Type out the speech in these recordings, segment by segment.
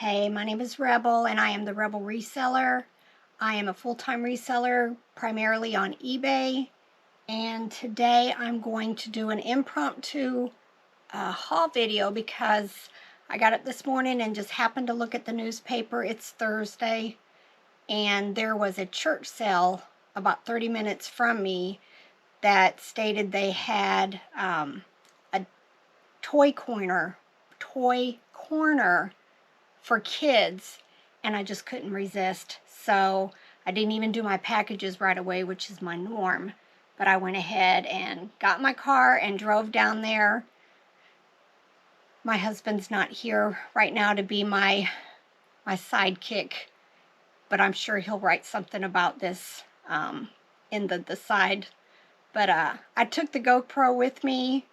Hey, my name is Rebel and I am the Rebel Reseller. I am a full-time reseller primarily on eBay, and today I'm going to do an impromptu haul video because I got up this morning and just happened to look at the newspaper. It's Thursday and there was a church sale about 30 minutes from me that stated they had a toy corner for kids, and I just couldn't resist. So I didn't even do my packages right away, which is my norm, but I went ahead and got my car and drove down there. My husband's not here right now to be my sidekick, but I'm sure he'll write something about this in the side. But I took the GoPro with me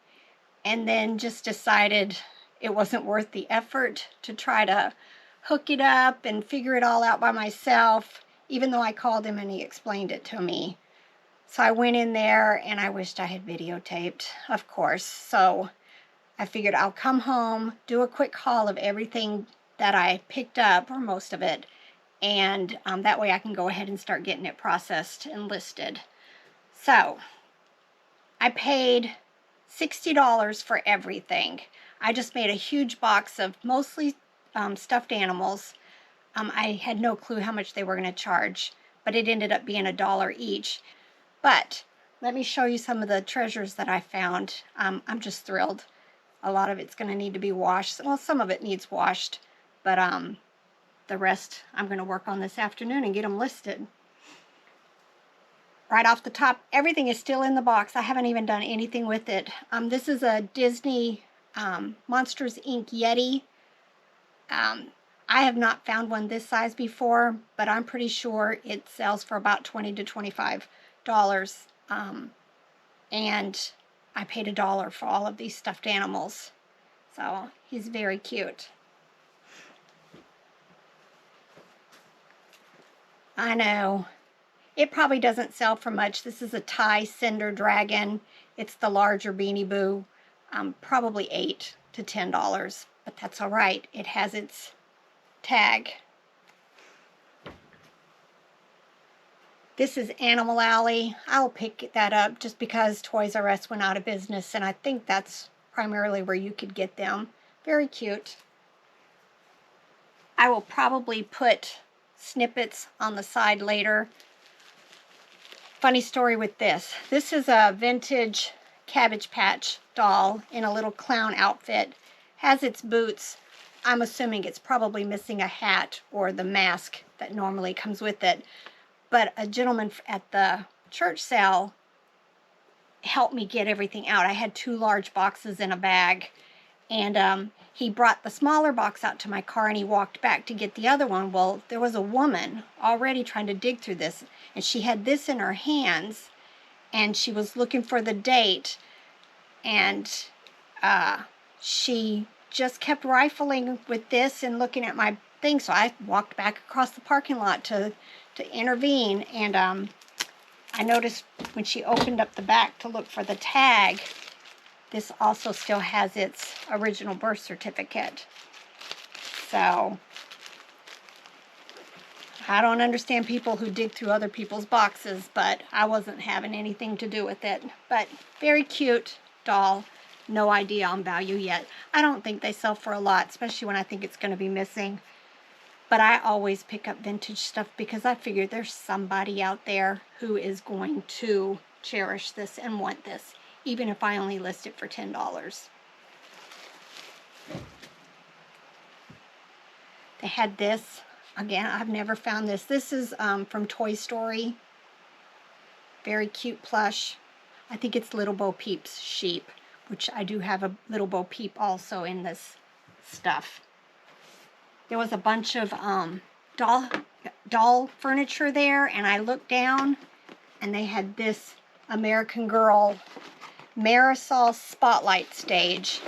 and then just decided it wasn't worth the effort to try to hook it up and figure it all out by myself, even though I called him and he explained it to me. So I went in there and I wished I had videotaped, of course. So I figured I'll come home, do a quick haul of everything that I picked up, or most of it, and that way I can go ahead and start getting it processed and listed. So I paid $60 for everything. I just made a huge box of mostly stuffed animals. I had no clue how much they were going to charge, but it ended up being $1 each. But let me show you some of the treasures that I found. I'm just thrilled. A lot of it's going to need to be washed. Well, some of it needs washed, but the rest I'm going to work on this afternoon and get them listed. Right off the top, everything is still in the box. I haven't even done anything with it. This is a Disney Monsters, Inc Yeti. I have not found one this size before, but I'm pretty sure it sells for about $20 to $25. And I paid $1 for all of these stuffed animals. So he's very cute. I know. It probably doesn't sell for much. This is a Thai Cinder dragon. It's the larger Beanie Boo. Probably $8 to $10, but that's all right. It has its tag. This is Animal Alley. I'll pick that up just because Toys R Us went out of business, and I think that's primarily where you could get them. Very cute. I will probably put snippets on the side later. Funny story with this. This is a vintage Cabbage Patch doll in a little clown outfit. Has its boots. I'm assuming it's probably missing a hat or the mask that normally comes with it. But a gentleman at the church sale helped me get everything out. I had 2 large boxes in a bag. And he brought the smaller box out to my car and he walked back to get the other one. Well, there was a woman already trying to dig through this, and she had this in her hands and she was looking for the date, and she just kept rifling with this and looking at my thing. So I walked back across the parking lot to intervene, and I noticed when she opened up the back to look for the tag, this also still has its original birth certificate. So I don't understand people who dig through other people's boxes, but I wasn't having anything to do with it. But very cute doll. No idea on value yet. I don't think they sell for a lot, especially when I think it's going to be missing. But I always pick up vintage stuff because I figure there's somebody out there who is going to cherish this and want this, even if I only list it for $10. They had this. Again, I've never found this. This is from Toy Story. Very cute plush. I think it's Little Bo Peep's sheep, which I do have a Little Bo Peep also in this stuff. There was a bunch of doll furniture there, and I looked down, and they had this American Girl Marisol Spotlight stage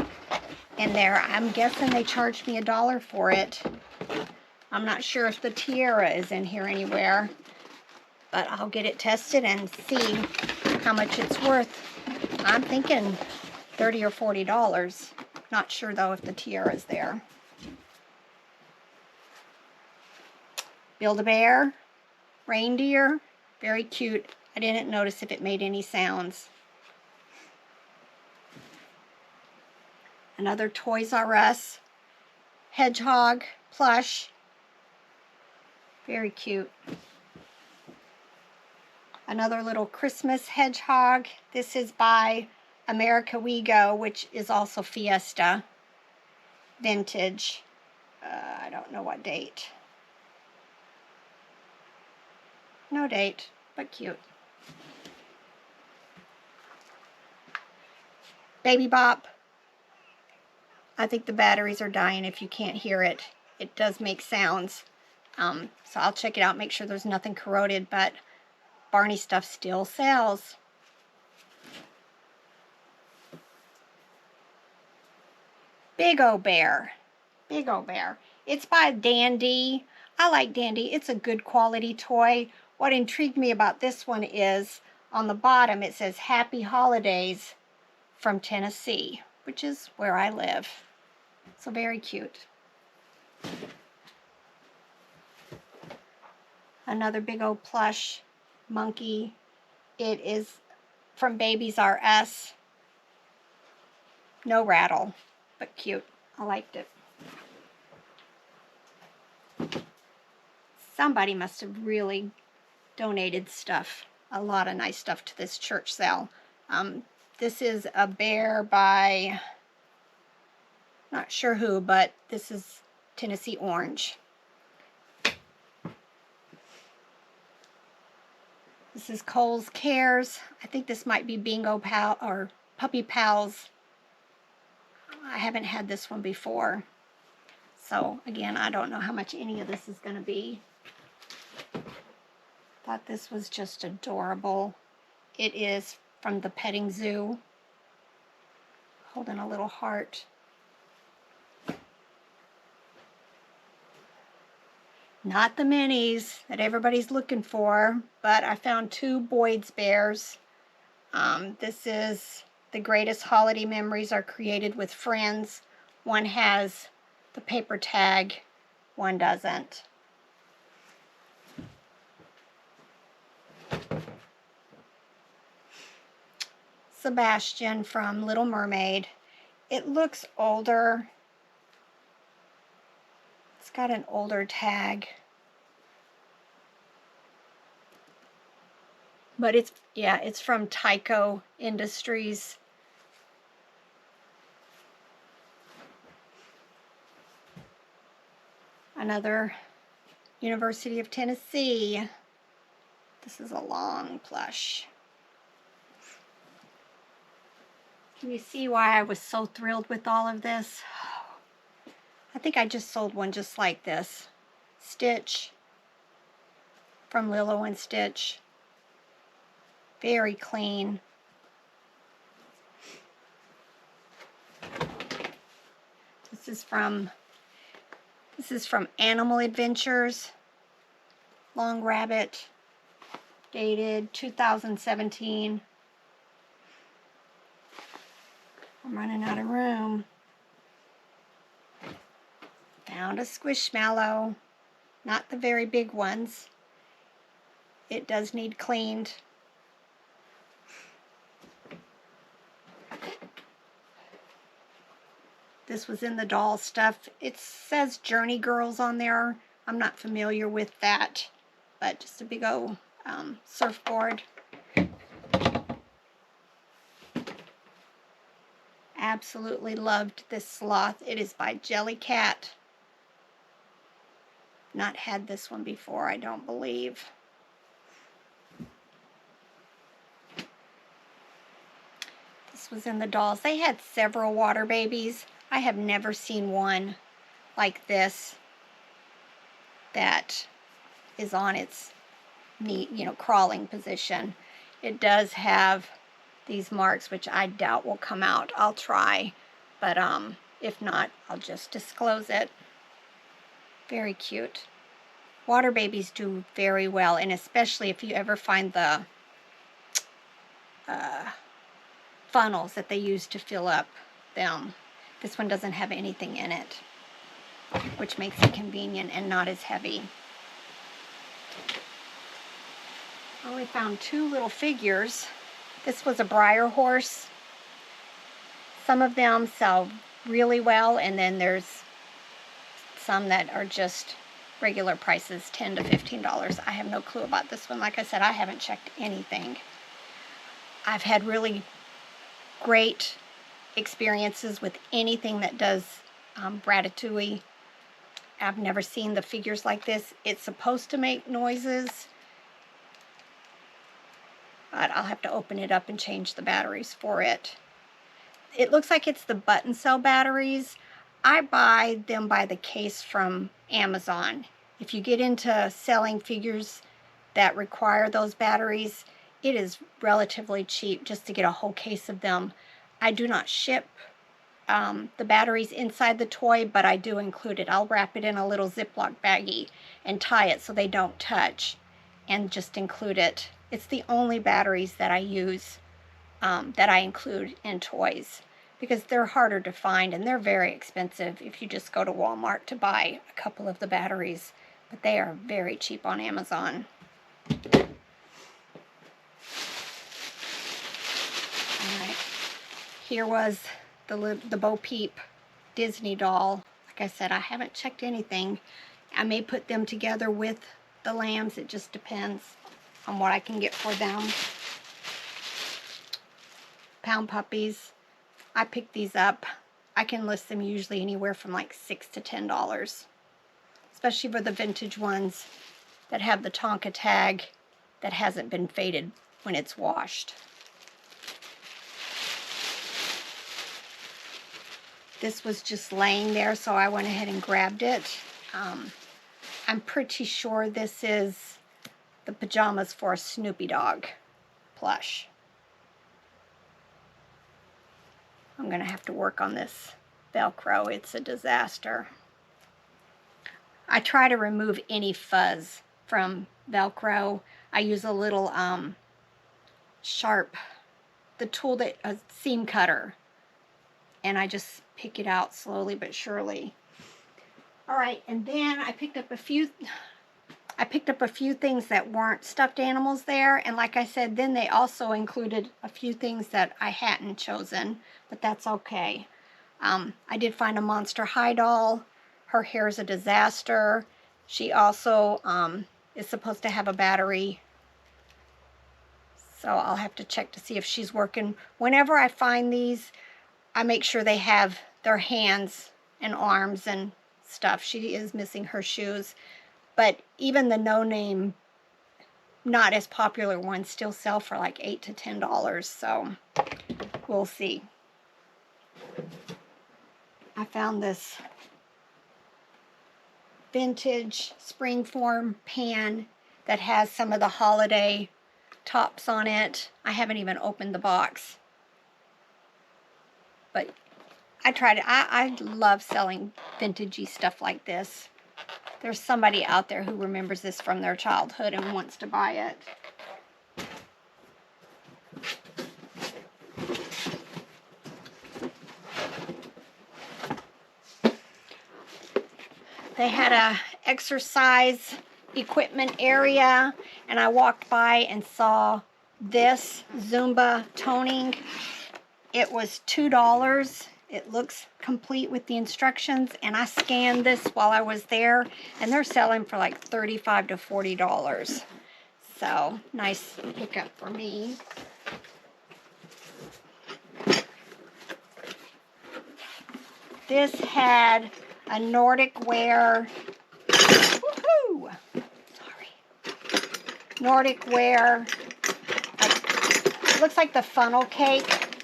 in there. I'm guessing they charged me $1 for it. I'm not sure if the tiara is in here anywhere, but I'll get it tested and see how much it's worth. I'm thinking $30 or $40. Not sure though if the tiara is there. Build-A-Bear, reindeer, very cute. I didn't notice if it made any sounds. Another Toys R Us Hedgehog plush, very cute. Another little Christmas hedgehog. This is by America We Go, which is also Fiesta. Vintage. I don't know what date. No date, but cute. Baby Bop. I think the batteries are dying if you can't hear it. It does make sounds. So I'll check it out, make sure there's nothing corroded, but Barney stuff still sells. Big O Bear. Big O Bear. It's by Dandy. I like Dandy. It's a good quality toy. What intrigued me about this one is on the bottom it says Happy Holidays from Tennessee, which is where I live. So very cute. Another big old plush monkey. It is from Babies R Us. No rattle, but cute. I liked it. Somebody must have really donated stuff, a lot of nice stuff to this church sale. This is a bear by, not sure who, but this is Tennessee Orange. This is Cole's Cares. I think this might be Bingo Pal or Puppy Pals. I haven't had this one before. So again, I don't know how much any of this is going to be. Thought this was just adorable. It is from the petting zoo. Holding a little heart. Not the minis that everybody's looking for, but I found two Boyd's bears. This is The Greatest Holiday Memories Are Created with Friends. One has the paper tag, one doesn't. Sebastian from Little Mermaid. It looks older. It's got an older tag. But it's, yeah, it's from Tyco Industries. Another University of Tennessee. This is a long plush. Can you see why I was so thrilled with all of this? I think I just sold one just like this. Stitch from Lilo and Stitch. Very clean. This is from Animal Adventures. Long Rabbit. Dated 2017. I'm running out of room. Found a Squishmallow. Not the very big ones. It does need cleaned. This was in the doll stuff. It says Journey Girls on there. I'm not familiar with that, but just a big old surfboard. Absolutely loved this Sloth. It is by Jellycat. Not had this one before, I don't believe. This was in the dolls. They had several water babies. I have never seen one like this that is on its knee, crawling position. It does have these marks, which I doubt will come out. I'll try, but if not, I'll just disclose it. Very cute. Water babies do very well, and especially if you ever find the funnels that they use to fill up them. This one doesn't have anything in it, which makes it convenient and not as heavy. only found 2 little figures. This was a briar horse. Some of them sell really well, and then there's some that are just regular prices, $10 to $15. I have no clue about this one. Like I said, I haven't checked anything. I've had really great experiences with anything that does ratatouille. I've never seen the figures like this. It's supposed to make noises, but I'll have to open it up and change the batteries for it. It looks like it's the button cell batteries. I buy them by the case from Amazon. If you get into selling figures that require those batteries, it is relatively cheap just to get a whole case of them. I do not ship the batteries inside the toy, but I do include it. I'll wrap it in a little Ziploc baggie and tie it so they don't touch, and just include it. It's the only batteries that I use that I include in toys, because they're harder to find and they're very expensive if you just go to Walmart to buy a couple of the batteries, but they are very cheap on Amazon. Alright, here was the Bo Peep Disney doll. Like I said, I haven't checked anything. I may put them together with the lambs. It just depends on what I can get for them. Pound Puppies. I picked these up. I can list them usually anywhere from like $6 to $10. Especially for the vintage ones that have the Tonka tag that hasn't been faded when it's washed. This was just laying there, so I went ahead and grabbed it. I'm pretty sure this is the Pajamas for a Snoopy dog plush. I'm going to have to work on this Velcro. It's a disaster. I try to remove any fuzz from Velcro. I use a little sharp, the tool that, a seam cutter, and I just pick it out slowly but surely. All right, and then I picked up a few things that weren't stuffed animals there, and like I said, then they also included a few things that I hadn't chosen, but that's okay. I did find a Monster High doll. Her hair is a disaster. She also is supposed to have a battery, so I'll have to check to see if she's working. Whenever I find these, I make sure they have their hands and arms and stuff. She is missing her shoes. But even the no-name, not as popular ones still sell for like $8 to $10, so we'll see. I found this vintage springform pan that has some of the holiday tops on it. I haven't even opened the box, but I tried it. I love selling vintagey stuff like this. There's somebody out there who remembers this from their childhood and wants to buy it. They had a exercise equipment area, and I walked by and saw this Zumba toning. It was $2. It looks complete with the instructions, and I scanned this while I was there, and they're selling for like $35 to $40. So, nice pickup for me. This had a Nordic ware. Woohoo! Sorry. Nordic ware. It looks like the funnel cake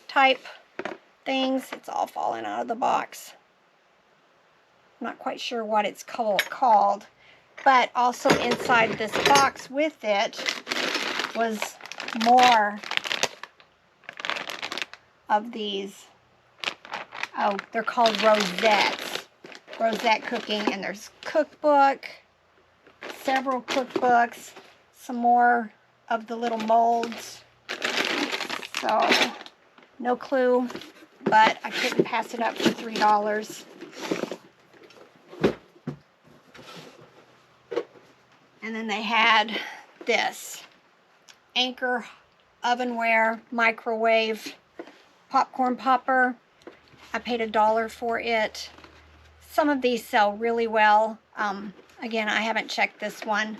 type things. It's all falling out of the box. I'm not quite sure what it's called, but also inside this box with it was more of these. Oh, they're called rosettes. Rosette cooking, and there's cookbook, several cookbooks, some more of the little molds. So, no clue, but I couldn't pass it up for $3. And then they had this. Anchor ovenware microwave popcorn popper. I paid $1 for it. Some of these sell really well. Again, I haven't checked this one.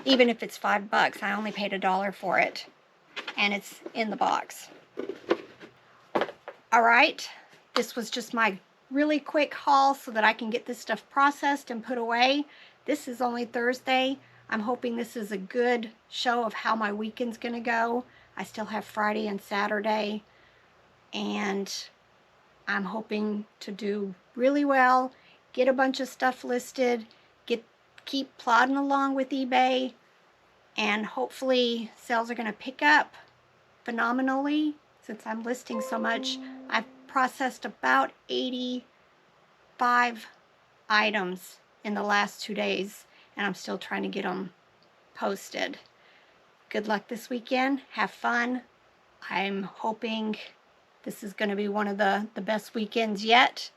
Even if it's $5, I only paid $1 for it. And it's in the box. Alright, this was just my really quick haul so that I can get this stuff processed and put away. This is only Thursday. I'm hoping this is a good show of how my weekend's going to go. I still have Friday and Saturday, and I'm hoping to do really well, get a bunch of stuff listed, keep plodding along with eBay, and hopefully sales are going to pick up phenomenally. Since I'm listing so much, I've processed about 85 items in the last 2 days, and I'm still trying to get them posted. Good luck this weekend. Have fun. I'm hoping this is going to be one of the best weekends yet.